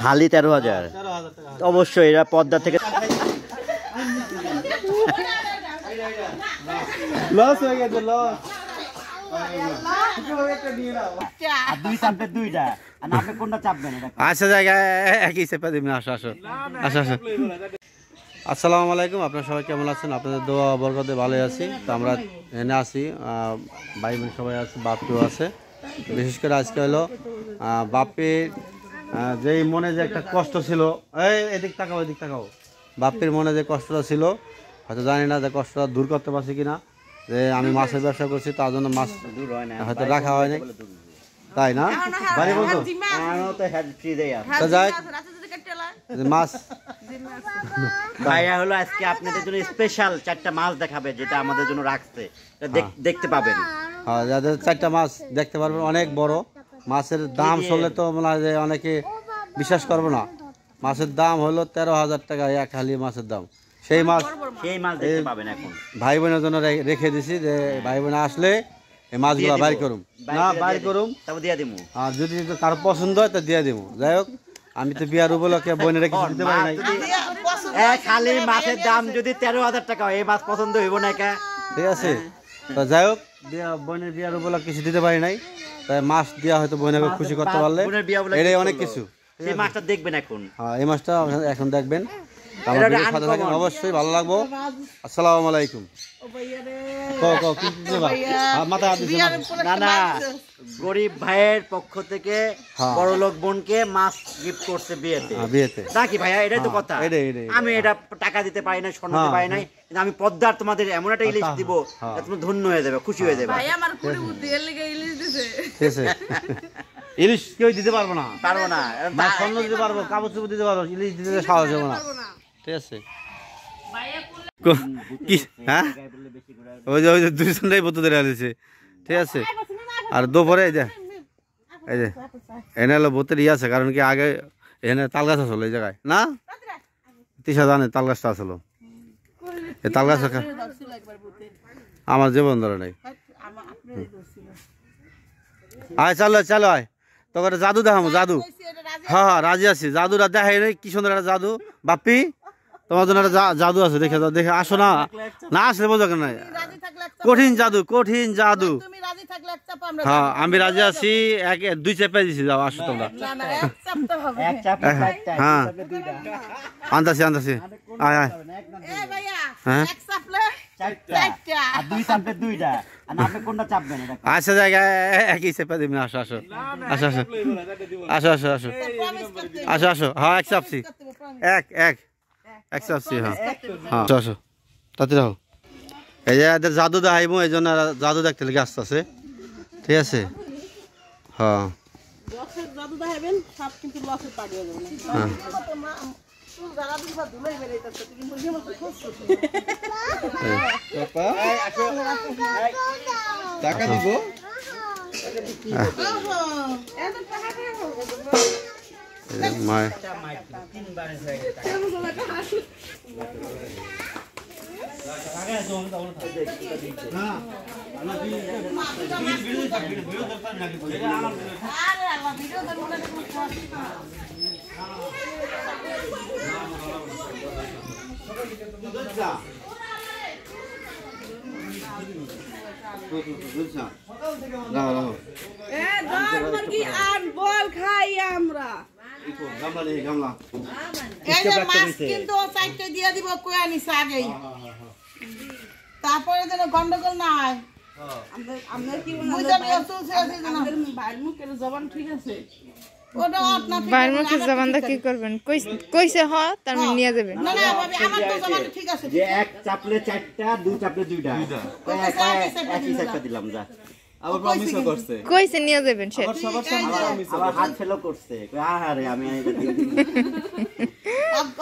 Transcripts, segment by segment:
হালি 13,000 অবশ্যই এরা পদ্মা থেকে লস হয়ে গেছে লস আচ্ছা জায়গায় একই চেপে দিবেন আসো আসো আসো আসো আসসালামু আলাইকুম আপনারা সবাই কেমন আছেন আপনাদের দোয়া বরকতে ভালো আছি তো আমরা এনে আসি ভাই বোন সবাই আছে বাপিও আছে বিশেষ করে আজকে হলো বাপির যেই মনে যে একটা কষ্ট ছিল এদিক তাকাও বাপির মনে যে কষ্টটা ছিল হয়তো জানি না যে কষ্টটা দূর করতে পারছি কিনা যে আমি মাছের ব্যবসা করছি তার জন্য মাছ হয়তো রাখা হয়নি তাই না বাড়ি বলতো যাই মাছ ভাইয়া হলো আজকে আপনাদের জন্য স্পেশাল 4টা মাছ দেখাবে যেটা আমাদের জন্য রাখছে দেখতে পাবেন হ্যাঁ যাদের 4টা মাছ দেখতে পারবেন অনেক বড় মাছের দাম শুনলে তো মনে হয় যে অনেকে বিশ্বাস করবো না মাছের দাম হলো 13,000 টাকা এক হালি মাছের দাম সেই মাছ দেখতে পাবেন এখন ভাই বোনের জন্য রেখে দিছি যে ভাই বোন আসলে এই মাছগুলো বাইর করুম না বাইর করুম তবে দিয়ে দিমু আর যদি কারো পছন্দ হয় তো দিয়ে দিমু যাই হোক আমি তো বিয়ার উপলক্ষে বোনের কিছু দিতে পারি নাই এক হালি মাছের দাম যদি 13,000 টাকা হয় এই মাছ পছন্দ হইব না কা ঠিক আছে তো যাই হোক বোনের বিয়ার উপলক্ষে কিছু দিতে পারি নাই তাই মাছ দেওয়া হয়তো বোনকে খুশি করতে পারলে এটাই অনেক কিছু সেই মাছটা দেখবেন এখন হ্যাঁ এই মাছটা এখন দেখবেন অবশ্যই ভালো লাগবো আসসালামু আলাইকুম না না গরিব ভাইয়ের পক্ষ থেকে বড় লোক বোনকে মাছ গিফট করছে বিয়েতে নাকি ভাইয়া এটাই তো কথা আমি এটা টাকা দিতে পারি না স্বর্ণ দিতে পারি নাই কিন্তু আমি পদ্মার তোমাদের এমন একটা ইলিশ দিব তুমি ধন্য হয়ে যাবে খুশি হয়ে যাবে ইলিশ কেউ দিতে পারবো না স্বর্ণ দিতে পারবো কাগজ চুপড় দিতে পারবো ইলিশ দিতে সাহস হবে না ঠিক আছে কি হ্যাঁ ওই যে দুইজনটাই বোতল ধরে আনিছে ঠিক আছে আর দুপুরে এই যে এনে হলো বোতের ইয়ে আছে কারণ কি আগে এখানে তাল গাছ আসলো এই জায়গায় না তিসা জানে তাল গাছটা আসলো এই তাল গাছ আমার জীবন ধরে নাই আয় চলো আয় তোকে জাদু দেখাবো জাদু হ্যাঁ রাজি আছি জাদুটা দেখাই নাই কি সুন্দর একটা জাদু বাপ্পি তোমার জন্য একটা জাদু আছে দেখে আসো না আসলে বোঝা কেন কঠিন জাদু হ্যাঁ আমি রাজি আছি 2 চেপে দিছি যাও আসো তোমরা হ্যাঁ আনতাছি আয় হ্যাঁ আচ্ছা জায়গায় একই চেপে দিবেন আসো হ্যাঁ এক চাপছি এক চাপছি হ্যাঁ আসো তাতে রাখো এই যে এদের জাদু দেখাইবো এই জন্য জাদু দেখতে লেগে আসতেছে ঠিক আছে হ্যাঁ টাকা দিব মায় তারপরে যেন গন্ডগোল না হয় কি করবেন কইছে হ তার মানে নিয়ে যাবেন এক চাপলে 4টা 2 চাপলে 2টা একই চাপটা দিলাম যা আবার প্রমিসও করছে কইছে নিয়ে যাবেন সে আবার হাত ফেলো করছে আরে আমি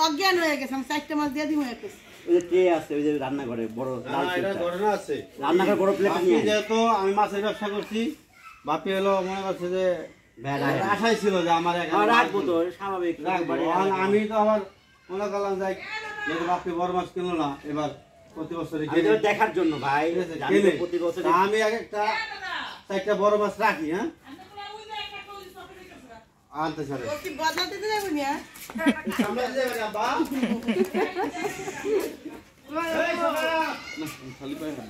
অজ্ঞান হয়ে গেছে আমি 4টা মাছ দিয়ে দিমু একটু ওই যে ট্রে আছে ওই যে রান্নাঘরে বড় লাল এটা ঘটনা আছে রান্নাঘরে বড় প্লেট নিয়ে যেহেতু আমি মাছের ব্যবসা করছি বাপি হলো মনে করছে যে আশাই ছিল যে আমার রাখবো তো স্বাভাবিক আমি তো আবার মনে করলাম যাই যেহেতু বাপি বড় মাছ কিনলো না এবার প্রতি বছরে দেখার জন্য ভাই প্রতি বছর আমি একটা বড় মাছ রাখি হ্যাঁ আনতে ছাড়ে ও কি বদলাতে যাবে না আমরা যাবে না বা খালি পায় না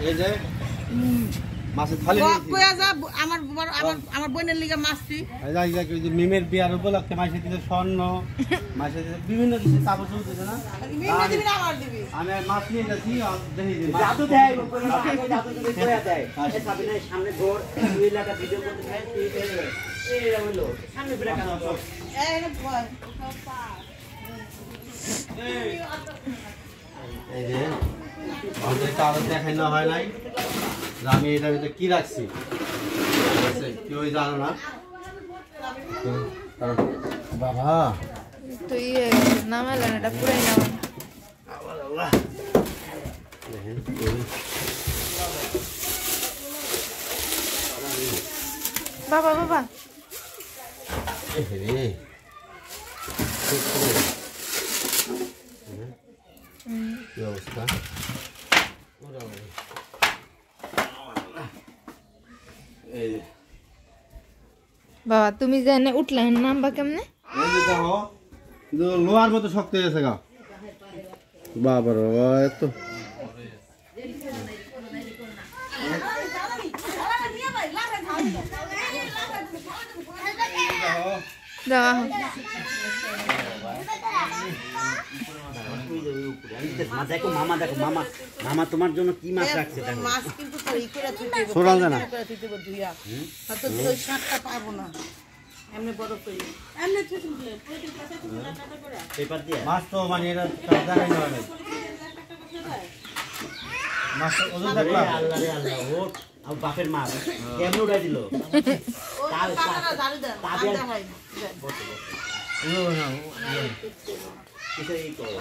এই যে মাছের থালি কয়া যা আমার বোনের লিগে মাছছি যাই যাই ওই যে মিমের বিয়ার উপলক্ষে মাসে দিতে স্বর্ণ মাসে দিতে বিভিন্ন কিছু কাপড় চলতেছে না মিমে দিবি না আমার দিবি আমি মাছ নিয়ে যাচ্ছি দেখি দিন জাদু দেয় জাদু যদি করে দেয় এই সাবিনের সামনে ঘোর দুই লাখা ভিডিও করতে চাই এই হলো সামনে বিরা কাজ এই রে ভয় এই যে আমাদের কাগজ দেখাই না হয় নাই যে আমি এটার ভিতরে কি রাখছি কেউ জানো না বাবা তো ইয়ে নামালেন এটা পুরাই নামান বাবা বাবা রে কি অবস্থা এই বাবা তুমি জানে উঠলে নামবা কেমনে এই যে দেখো কিন্তু লোহার মতো শক্ত হয়ে গেছে গা বাবা রে এত দাও দেখো মামা দেখো মামা মামা তোমার জন্য কি মাছ রাখছে দেখো মাছ কিন্তু তোর ই করে তুই দেব সোনাল জানা করে তুই দেব দুইয়া হয়তো তুই সাতটা পারবো না এমনি বড় করি এমনি তুই দিলে প্রতিদিন কাছে তুমি টাটা করে পেপার দিয়ে মাছ তো মানে এটা দেখাই না হয় মাছ ওজন দেখলাম আল্লাহ রে আল্লাহ ও আর বাপের মাছ কেমন উড়াই দিল ও টাকাটা দাঁড়ি দেন আন্দা হয় কিসে এই করো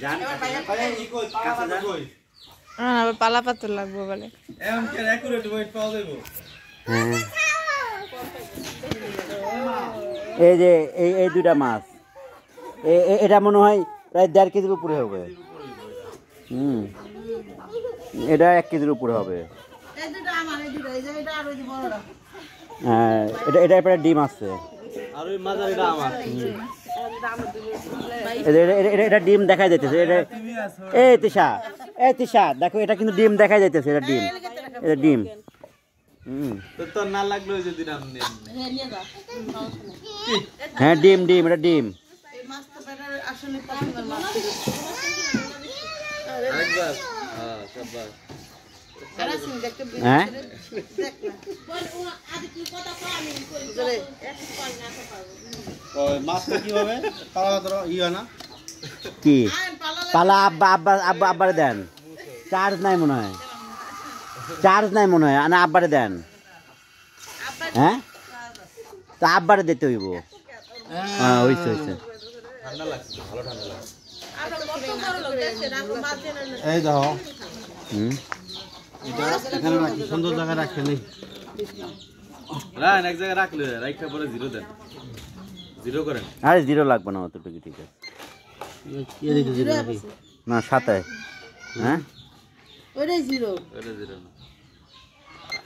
জান আবার পালা পাতর লাগবে বলে এমন কি অ্যাকুরেট ওয়েট পাওয়া যাবে এই যে এই দুইটা মাছ এটা মনে হয় প্রায় 1.5 কেজির উপরে হবে এটা 1 কেজির উপরে হবে এই দুটো আমার এই দুটো এই যে এটা আর ওই যে বড়টা হ্যাঁ এটা প্রায় ডিম আছে আর ওই মাঝারিটা আমার এটা ডিম দেখা যাইতেছে এটা এই তিশা দেখো এটা কিন্তু ডিম দেখা যাইতেছে এটা ডিম তো তোর না লাগলো যদি নাম নেন নিয়ে যা হ্যাঁ ডিম এটা ডিম এই মাছ তো বেটার আসলে পছন্দের মাছ আরেকবার হ্যাঁ সববার এরা সিন দেখতে হ্যাঁ দেখ না বল ও আজ কি কথা কই আমি কই চলে এক কল না পারবো ওই মাছটা কি হবে পালা ধরো হয় না কি আইন পালালে পালা আব্বারে দেন চার্জ নাই মনে হয় না আব্বারে দেন হ্যাঁ তা আব্বারে দিতে হইব হ্যাঁ হইছে ঠান্ডা লাগছে ভালো ঠান্ডা লাগছে আমরা কত বড় লোক দেখছে রাখো মাছ জেনে এই দেখো হুম এখানে রাখি সুন্দর জায়গায় রাখে নেই রান এক জায়গায় রাখলে রাইখা পরে জিরো দেন জিরো করেন আরে জিরো লাগবে না অতটুকু ঠিক আছে এদিকে যেটা রাখি না 7 হ্যাঁ ওইটাই জিরো ওটা জিরো না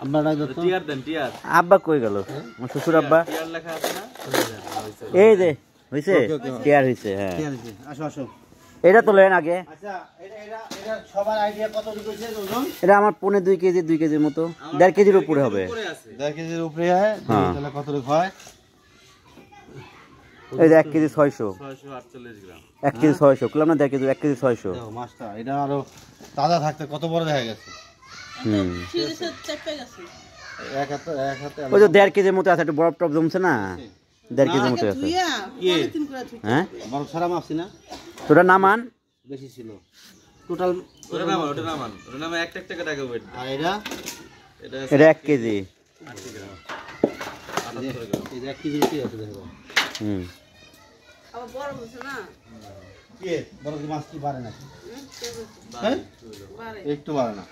আমরা রাখবো তো টিয়ার দেন টিয়ার আব্বা কই গেল আমার শ্বশুর আব্বা টিয়ার লেখা আছে না এই যে হইছে টিয়ার হইছে হ্যাঁ ঠিক আছে আসো আসো এটা তো লেন আগে আচ্ছা এটা সবার আইডিয়া কত হইছে ওজন এটা আমার 2.5 কেজি 2 কেজির মতো 1.5 কেজির উপরে হবে উপরে আছে 1.5 কেজির উপরে হয় তাহলে কত হয় এই যে 1 কেজি 600 648 গ্রাম 1 কেজি 600 কিলো না 1.5 কেজি 1 কেজি 600 দেখো মাছটা এটা আরো তাজা থাকতে কত বড় দেখা গেছে হুম সিরিজে চেপে গেছে এক হাতে ওই যে 1.5 কেজির মতো আছে একটু বরফ টপ জমছে না 1.5 কেজির মতো আছে ধুইয়া পলিথিন করে ধুই হ্যাঁ বড় সারা মাছছি না তোরা নামান বেশি ছিল টোটাল ওটা নাম একটা টাকা টাকা ওয়েট আর এটা এটা 1 কেজি 80 গ্রাম এই যে 1 কেজি কি আছে দেখো হুম আবার বড় হচ্ছে না কে বড় কি মাছ কি বাড়ে নাকি হ্যাঁ একটু বাড়ে না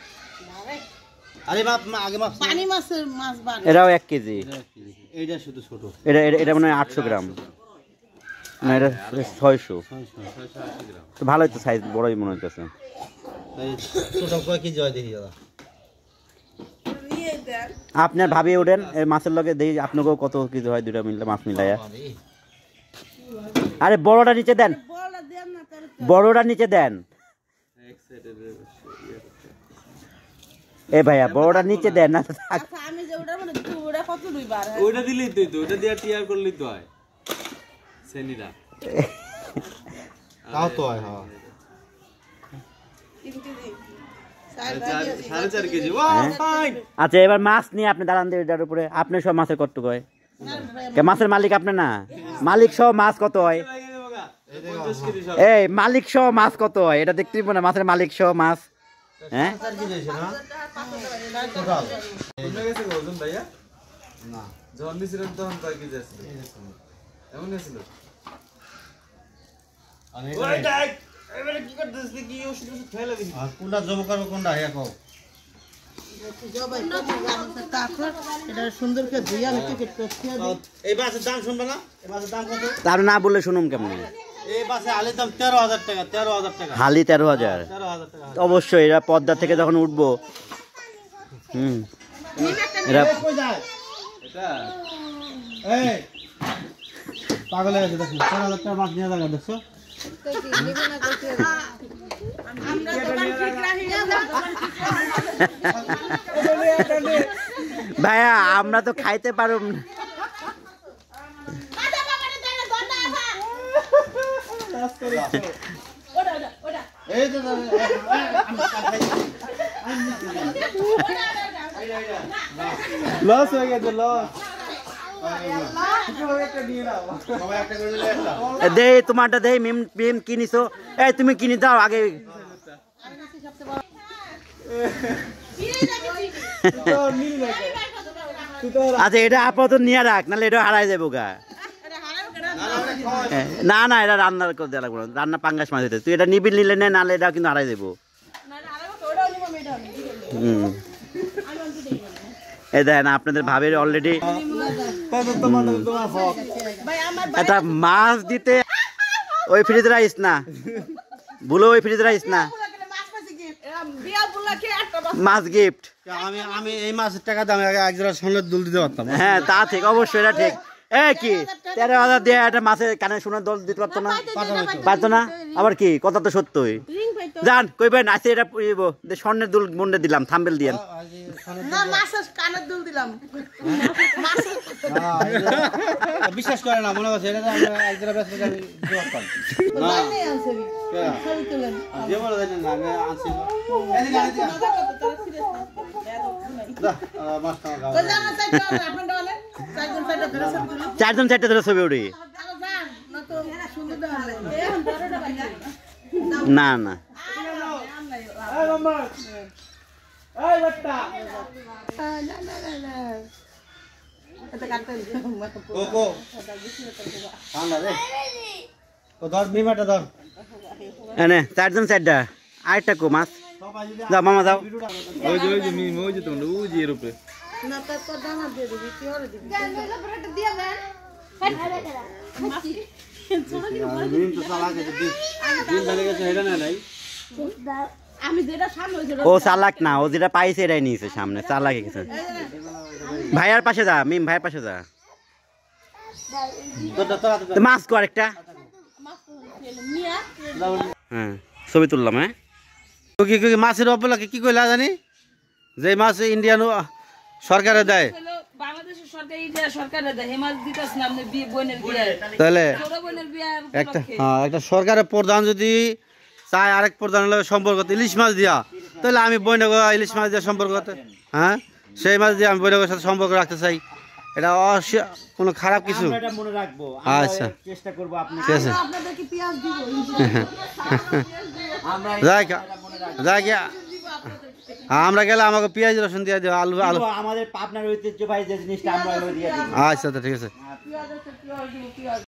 আরে বাপ আগে মাছ পানি মাছের মাছ বাড়ে এটাও 1 কেজি এইটা শুধু ছোট এটা মনে হয় 800 গ্রাম না এটা 600 তো ভালোই তো সাইজ বড়ই মনে হচ্ছে এই ছোট কয় কেজি হয় দেখি দাদা নিয়ে দেন আপনার ভাবি ওঠেন এই মাছের লগে দেখি আপনাকেও কত কেজি হয় দুটা মিলে মাছ মিলাইয়া আরে বড়টা নিচে দেন বড়টা দেন না তাহলে বড়টা নিচে দেন এ ভাইয়া বড়টা নিচে দেন না আচ্ছা আমি যে ওটার মধ্যে ওটা কত দুইবার ওইটা দিলেই তুই তো ওইটা দিয়ে টিয়ার করলেই তো হয় সেনিরা তাও তো হয় হ্যাঁ 3 কেজি 4.5 কেজি ওয়াও ফাইন আচ্ছা এবার মাছ নিয়ে আপনি দাঁড়ান দিয়ে এটার উপরে আপনি সব মাছের কত হয় কে মাছের মালিক আপনি না মালিক সহ মাছ কত হয় 50 কেজি সব এই মালিক সহ মাছ কত হয় এটা দেখতে না মাছের মালিক সহ মাছ হ্যাঁ 4 কেজি হইছে না কোনটা গেছে ওজন ভাইয়া না যখন দিছিলেন তখন কয় কেজি আছিল এমন ছিল আমি ওই দেখ এবারে কি করতেছিস কি ওষুধ খেলা দিবি আর কোনটা জব করব কোনটা হে কও জবাই তারপর এটা সুন্দর করে ধুইয়া আমি টিকেট করতে এই মাছের দাম শুনবা না এই মাছের দাম কত তার না বললে শুনুন কেমন এই মাছে আলের দাম 13000 টাকা 13000 টাকা হালি 13000 13000 টাকা অবশ্যই এরা পদ্মা থেকে যখন উঠবো এরা কই যায় এটা এই পাগল হয়ে গেছে দেখো 13000 টাকা মাছ নিয়ে যাবে দেখছো আমরা দোকান ঠিক রাখি ভাইয়া আমরা তো খাইতে পারুম না এই তো লস হয়ে গেছে লস দে তোমারটা দে মিম মিম কিনিছো এই তুমি কিনি দাও আগে আচ্ছা এটা আপাতত নিয়ে রাখ নাহলে এটা হারাই যাবো গা না না এটা রান্না করে দেওয়া লাগবে না রান্না পাঙ্গাস মাছ দিতে তুই এটা নিবি নিলে নে নাহলে এটা কিন্তু হারাই যাবো এই দেখেন আপনাদের ভাবের অলরেডি একটা মাছ দিতে ওই ফ্রিজ রাইস না ভুলো ওই ফ্রিজ রাইস না মাছ গিফট আমি আমি এই মাছের টাকা দামে আগে এক জোড়া সোনার দুল দিতে পারতাম হ্যাঁ তা ঠিক অবশ্যই এটা ঠিক এ কি 13,000 দিয়ে একটা মাছের কানে সোনার দল দিতে পারতো না পারতো না আবার কি কথা তো সত্যই জান কইবেন আছে এটা পুইব স্বর্ণের দুল মন্ডে দিলাম থাম্বেল দিয়েন না মাছের কানের দুল দিলাম বিশ্বাস করে না মনে করছে এটা তো আমরা এক জোড়া ব্যস্ত আমি দিতে পারতাম না নেই আছে ছবি তুলেন যে বলে জানেন না আমি আনছি এদিকে আনি দিয়া দা মাছটা গাও তো জানা চাই আপনারা বলেন চারজন 4 জন 4টা ধরে ছবি উঠি না তো সুন্দর দেখালে এখন বড়টা ভাইয়া না না এই মাম্মা এই বাট্টা এটা কাটতে কোকো ঠান্ডা রে ও ধর বিমাটা ধর এনে 4 জন 4টা আরেকটা কো মাছ যাও মামা যাও ওই যে মিম ওই যে তোমরা ওই যে এর উপরে না তো দানা দিয়ে দিবি কি হরে দিবি মিম তো চালা গেছে দিন চলে গেছে এটা না নাই আমি যেটা সামনে ও চালাক না ও যেটা পাইছে এটাই নিয়েছে সামনে চালাক কিছু ভাইয়ার পাশে যা মিম ভাইয়ের পাশে যা তো মাছ কো আরেকটা হ্যাঁ ছবি তুললাম হ্যাঁ কি কি মাছের অপলাকে কি কইলা জানি যে মাছ ইন্ডিয়ান সরকারে দেয় বাংলাদেশের সরকার ইন্ডিয়া সরকারে দেয় হেমাজ দিতাস না আপনি বোনের বিয়ে তাহলে ছোট বোনের বিয়ে একটা হ্যাঁ একটা সরকারের প্রধান যদি চায় আরেক প্রধানের লগে সম্পর্ক ইলিশ মাছ দিয়া তাহলে আমি বইনগো ইলিশ মাছ দিয়া সম্পর্ক হ্যাঁ সেই মাছ দিয়ে আমি বইনগোর সাথে সম্পর্ক রাখতে চাই এটা কোনো খারাপ কিছু আমরা এটা মনে রাখবো আচ্ছা চেষ্টা করব আপনি ঠিক আছে আপনাদেরকে পেঁয়াজ দিব আমরা যাই যাই গিয়া আমরা গেলে আমাকে পেঁয়াজ রসুন দিয়ে দিও আলু আলু আমাদের পাবনার ঐতিহ্যবাহী যে জিনিসটা আমরা দিয়ে দিই আচ্ছা ঠিক আছে পেঁয়াজ আছে পেঁয়াজ দিব পেঁয়াজ